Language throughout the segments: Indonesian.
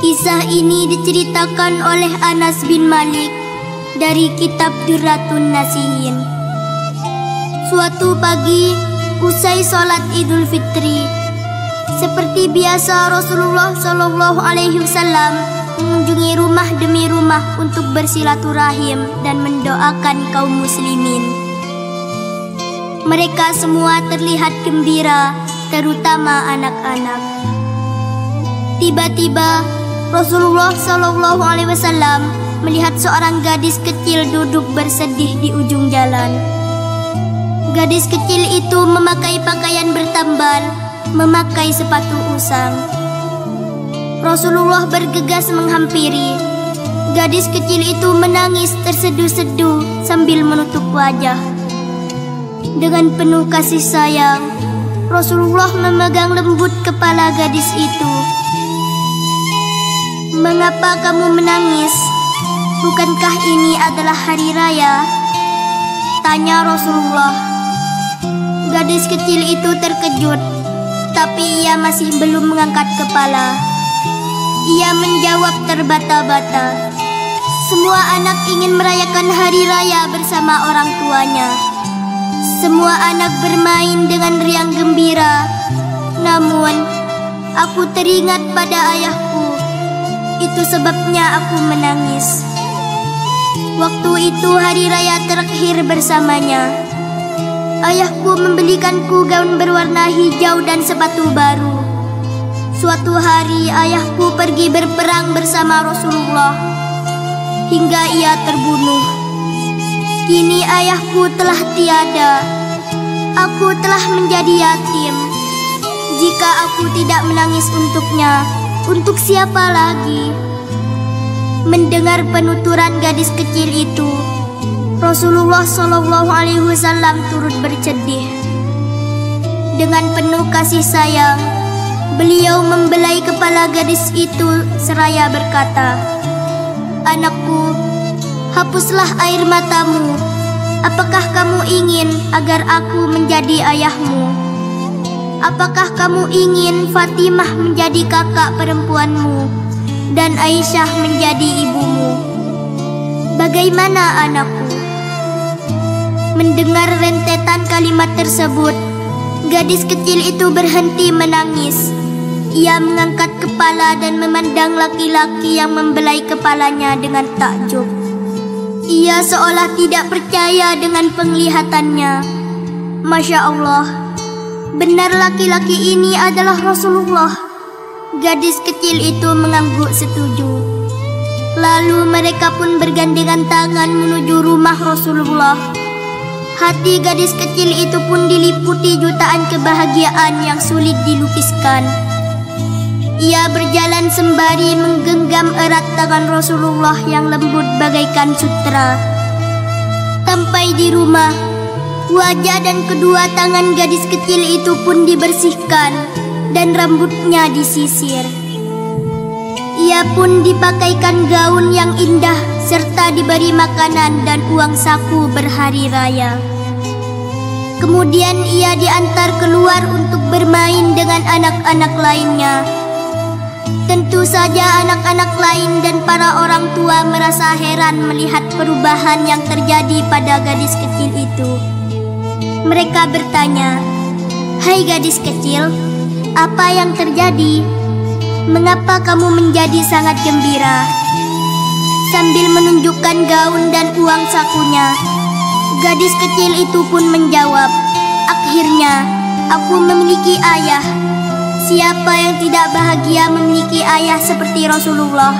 Kisah ini diceritakan oleh Anas bin Malik dari kitab Durratun Nasihin. Suatu pagi, usai sholat Idul Fitri, seperti biasa Rasulullah SAW mengunjungi rumah demi rumah untuk bersilaturahim dan mendoakan kaum muslimin. Mereka semua terlihat gembira, terutama anak-anak. Tiba-tiba Rasulullah SAW melihat seorang gadis kecil duduk bersedih di ujung jalan. Gadis kecil itu memakai pakaian bertambal, memakai sepatu usang. Rasulullah bergegas menghampiri. Gadis kecil itu menangis terseduh-seduh sambil menutup wajah. Dengan penuh kasih sayang, Rasulullah memegang lembut kepala gadis itu. "Mengapa kamu menangis? Bukankah ini adalah hari raya?" tanya Rasulullah. Gadis kecil itu terkejut, tapi ia masih belum mengangkat kepala. Ia menjawab terbata-bata, "Semua anak ingin merayakan hari raya bersama orang tuanya. Semua anak bermain dengan riang gembira. Namun, aku teringat pada ayahku. Itu sebabnya aku menangis. Waktu itu hari raya terakhir bersamanya. Ayahku membelikanku gaun berwarna hijau dan sepatu baru. Suatu hari ayahku pergi berperang bersama Rasulullah hingga ia terbunuh. Kini ayahku telah tiada. Aku telah menjadi yatim. Jika aku tidak menangis untuknya, untuk siapa lagi?" Mendengar penuturan gadis kecil itu, Rasulullah SAW turut bersedih. Dengan penuh kasih sayang, beliau membelai kepala gadis itu seraya berkata, "Anakku, hapuslah air matamu. Apakah kamu ingin agar aku menjadi ayahmu? Apakah kamu ingin Fatimah menjadi kakak perempuanmu dan Aisyah menjadi ibumu? Bagaimana anakku?" Mendengar rentetan kalimat tersebut, gadis kecil itu berhenti menangis. Ia mengangkat kepala dan memandang laki-laki yang membelai kepalanya dengan takjub. Ia seolah tidak percaya dengan penglihatannya. Masya Allah, benar laki-laki ini adalah Rasulullah. Gadis kecil itu mengangguk setuju. Lalu mereka pun bergandengan tangan menuju rumah Rasulullah. Hati gadis kecil itu pun diliputi jutaan kebahagiaan yang sulit dilukiskan. Ia berjalan sembari menggenggam erat tangan Rasulullah yang lembut bagaikan sutra. Sampai di rumah, wajah dan kedua tangan gadis kecil itu pun dibersihkan dan rambutnya disisir. Ia pun dipakaikan gaun yang indah serta diberi makanan dan uang saku berhari raya. Kemudian ia diantar keluar untuk bermain dengan anak-anak lainnya. Tentu saja anak-anak lain dan para orang tua merasa heran melihat perubahan yang terjadi pada gadis kecil itu. Mereka bertanya, "Hai gadis kecil, apa yang terjadi? Mengapa kamu menjadi sangat gembira?" Sambil menunjukkan gaun dan uang sakunya, gadis kecil itu pun menjawab, "Akhirnya, aku memiliki ayah. Siapa yang tidak bahagia memiliki ayah seperti Rasulullah?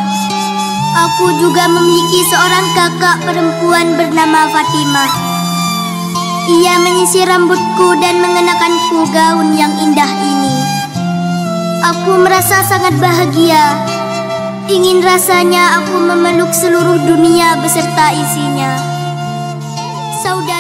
Aku juga memiliki seorang kakak perempuan bernama Fatimah. Ia menyisir rambutku dan mengenakanku gaun yang indah ini. Aku merasa sangat bahagia. Ingin rasanya aku memeluk seluruh dunia beserta isinya." Saudara